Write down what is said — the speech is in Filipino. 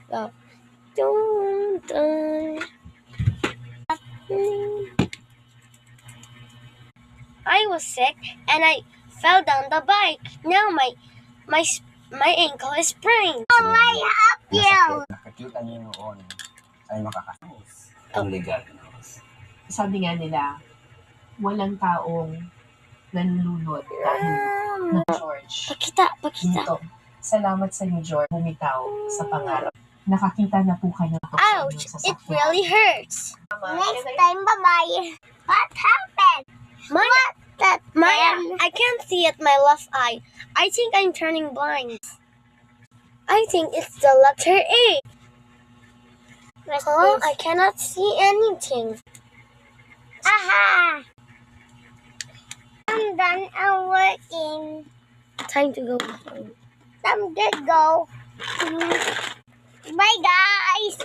Go. Dun, dun. I was sick and I fell down the bike. Now my ankle is sprained. Nakakita niyo noon ay makakasamis ang legal. Sabi nga nila, walang taong nanlulunod dahil na George. Pakita. Dito, salamat sa inyo, George, bumitaw sa pangarap. Nakakita na po kayo sa inyong Ouch! It sasakyan. really hurts. Next time, bye-bye. What happened? Maya, I can't see at my left eye. I think I'm turning blind. I think it's the letter A. Huh? I cannot see anything. Aha! I'm done working. Time to go home. Time to go. Bye, guys.